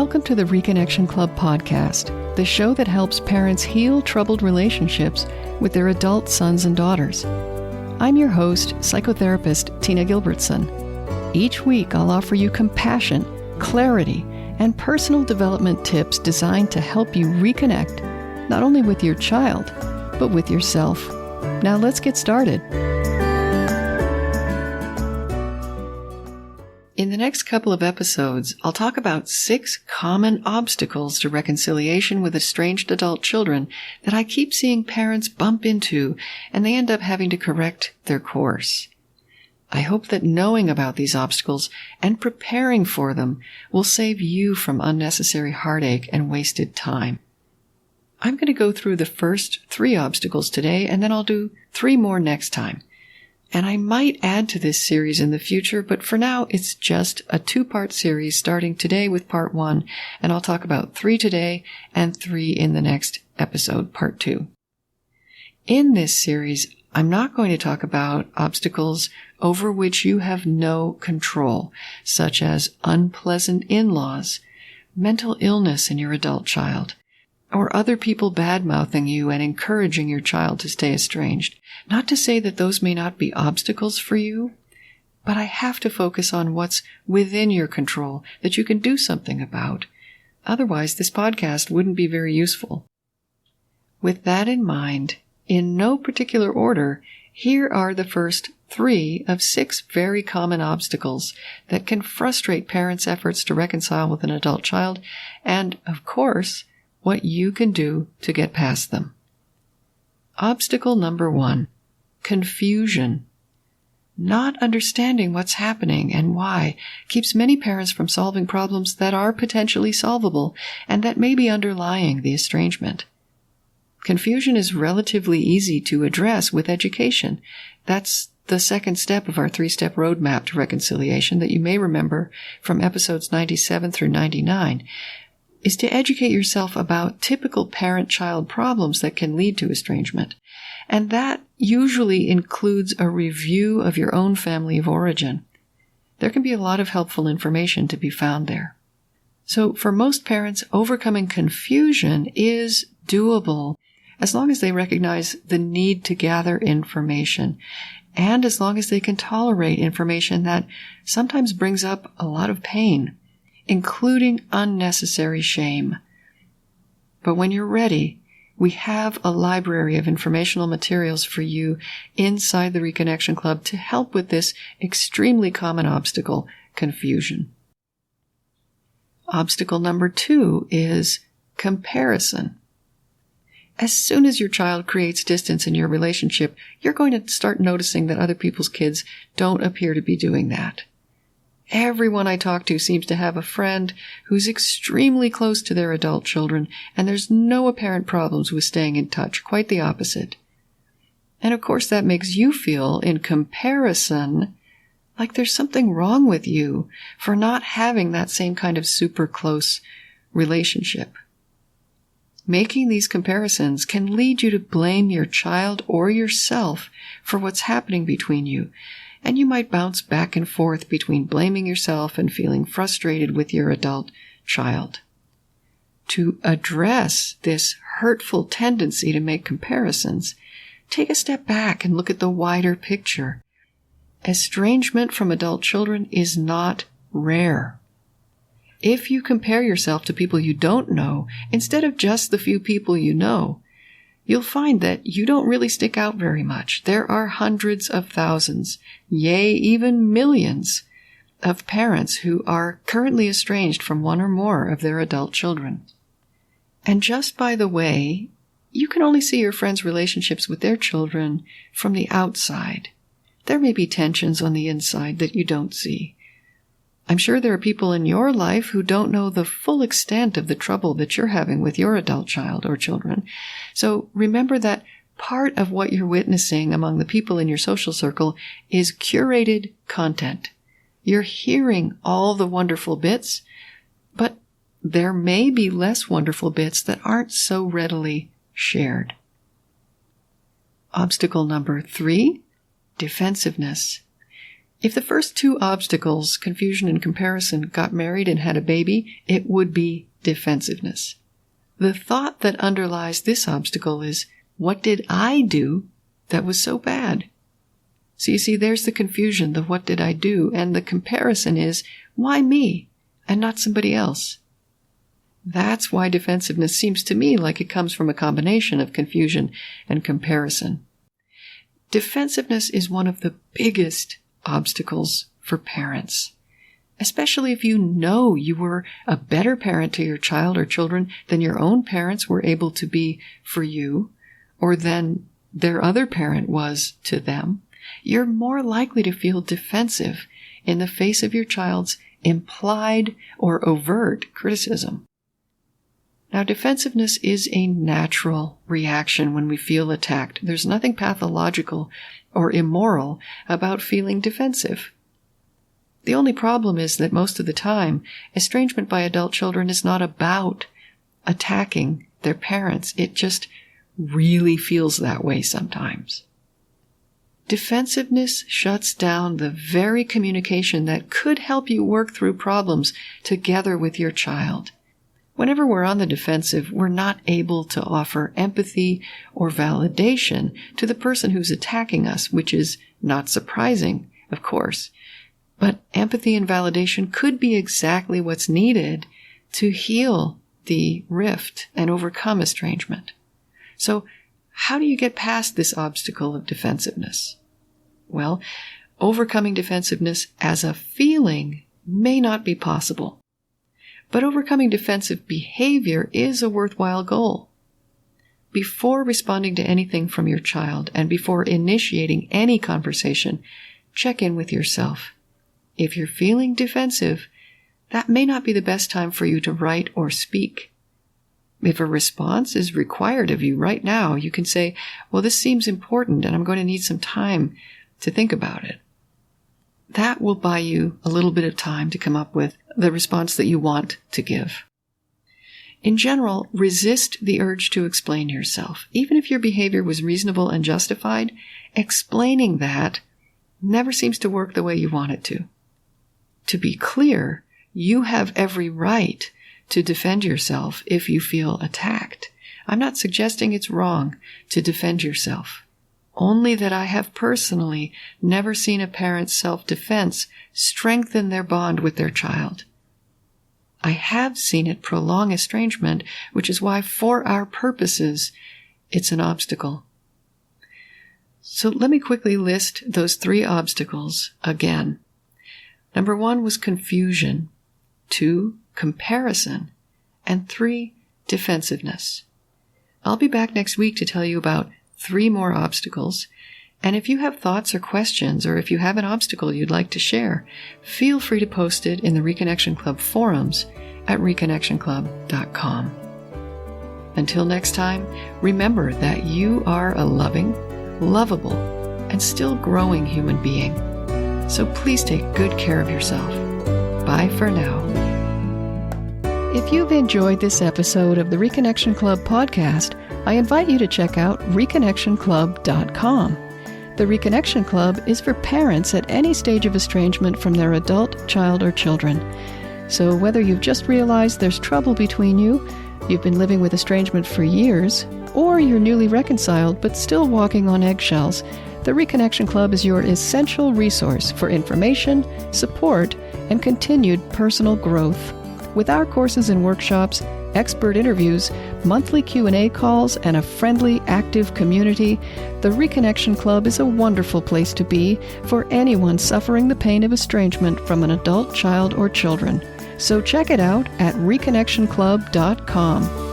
Welcome to the Reconnection Club podcast, the show that helps parents heal troubled relationships with their adult sons and daughters. I'm your host, psychotherapist Tina Gilbertson. Each week, I'll offer you compassion, clarity, and personal development tips designed to help you reconnect, not only with your child, but with yourself. Now let's get started. In the next couple of episodes, I'll talk about 6 common obstacles to reconciliation with estranged adult children that I keep seeing parents bump into, and they end up having to correct their course. I hope that knowing about these obstacles and preparing for them will save you from unnecessary heartache and wasted time. I'm going to go through the first 3 obstacles today, and then I'll do 3 more next time. And I might add to this series in the future, but for now, it's just a 2-part series starting today with part 1, and I'll talk about 3 today and 3 in the next episode, part 2. In this series, I'm not going to talk about obstacles over which you have no control, such as unpleasant in-laws, mental illness in your adult child, or other people bad-mouthing you and encouraging your child to stay estranged. Not to say that those may not be obstacles for you, but I have to focus on what's within your control that you can do something about. Otherwise, this podcast wouldn't be very useful. With that in mind, in no particular order, here are the first 3 of 6 very common obstacles that can frustrate parents' efforts to reconcile with an adult child, and, of course, what you can do to get past them. Obstacle number 1, confusion. Not understanding what's happening and why keeps many parents from solving problems that are potentially solvable and that may be underlying the estrangement. Confusion is relatively easy to address with education. That's the second step of our 3-step roadmap to reconciliation that you may remember from episodes 97 through 99. Is to educate yourself about typical parent-child problems that can lead to estrangement. And that usually includes a review of your own family of origin. There can be a lot of helpful information to be found there. So for most parents, overcoming confusion is doable as long as they recognize the need to gather information and as long as they can tolerate information that sometimes brings up a lot of pain, including unnecessary shame. But when you're ready, we have a library of informational materials for you inside the Reconnection Club to help with this extremely common obstacle, confusion. Obstacle number 2 is comparison. As soon as your child creates distance in your relationship, you're going to start noticing that other people's kids don't appear to be doing that. Everyone I talk to seems to have a friend who's extremely close to their adult children, and there's no apparent problems with staying in touch, quite the opposite. And of course that makes you feel, in comparison, like there's something wrong with you for not having that same kind of super close relationship. Making these comparisons can lead you to blame your child or yourself for what's happening between you. And you might bounce back and forth between blaming yourself and feeling frustrated with your adult child. To address this hurtful tendency to make comparisons, take a step back and look at the wider picture. Estrangement from adult children is not rare. If you compare yourself to people you don't know, instead of just the few people you know, you'll find that you don't really stick out very much. There are hundreds of thousands, yea, even millions of parents who are currently estranged from one or more of their adult children. And just by the way, you can only see your friends' relationships with their children from the outside. There may be tensions on the inside that you don't see. I'm sure there are people in your life who don't know the full extent of the trouble that you're having with your adult child or children. So remember that part of what you're witnessing among the people in your social circle is curated content. You're hearing all the wonderful bits, but there may be less wonderful bits that aren't so readily shared. Obstacle number 3, defensiveness. If the first two obstacles, confusion and comparison, got married and had a baby, it would be defensiveness. The thought that underlies this obstacle is, what did I do that was so bad? So you see, there's the confusion, the what did I do, and the comparison is, why me and not somebody else? That's why defensiveness seems to me like it comes from a combination of confusion and comparison. Defensiveness is one of the biggest obstacles for parents, especially if you know you were a better parent to your child or children than your own parents were able to be for you, or than their other parent was to them. You're more likely to feel defensive in the face of your child's implied or overt criticism. Now, defensiveness is a natural reaction when we feel attacked. There's nothing pathological or immoral about feeling defensive. The only problem is that most of the time, estrangement by adult children is not about attacking their parents. It just really feels that way sometimes. Defensiveness shuts down the very communication that could help you work through problems together with your child. Whenever we're on the defensive, we're not able to offer empathy or validation to the person who's attacking us, which is not surprising, of course. But empathy and validation could be exactly what's needed to heal the rift and overcome estrangement. So, how do you get past this obstacle of defensiveness? Well, overcoming defensiveness as a feeling may not be possible. But overcoming defensive behavior is a worthwhile goal. Before responding to anything from your child and before initiating any conversation, check in with yourself. If you're feeling defensive, that may not be the best time for you to write or speak. If a response is required of you right now, you can say, well, this seems important and I'm going to need some time to think about it. That will buy you a little bit of time to come up with the response that you want to give. In general, resist the urge to explain yourself. Even if your behavior was reasonable and justified, explaining that never seems to work the way you want it to. To be clear, you have every right to defend yourself if you feel attacked. I'm not suggesting it's wrong to defend yourself. Only that I have personally never seen a parent's self-defense strengthen their bond with their child. I have seen it prolong estrangement, which is why, for our purposes, it's an obstacle. So let me quickly list those 3 obstacles again. Number 1 was confusion, 2, comparison, and 3, defensiveness. I'll be back next week to tell you about 3 more obstacles, and if you have thoughts or questions, or if you have an obstacle you'd like to share, feel free to post it in the Reconnection Club forums at reconnectionclub.com. Until next time, remember that you are a loving, lovable, and still growing human being. So please take good care of yourself. Bye for now. If you've enjoyed this episode of the Reconnection Club podcast, I invite you to check out reconnectionclub.com. The Reconnection Club is for parents at any stage of estrangement from their adult, child, or children. So whether you've just realized there's trouble between you, you've been living with estrangement for years, or you're newly reconciled but still walking on eggshells, the Reconnection Club is your essential resource for information, support, and continued personal growth. With our courses and workshops, expert interviews, monthly Q&A calls, and a friendly, active community, the Reconnection Club is a wonderful place to be for anyone suffering the pain of estrangement from an adult, child, or children. So check it out at reconnectionclub.com.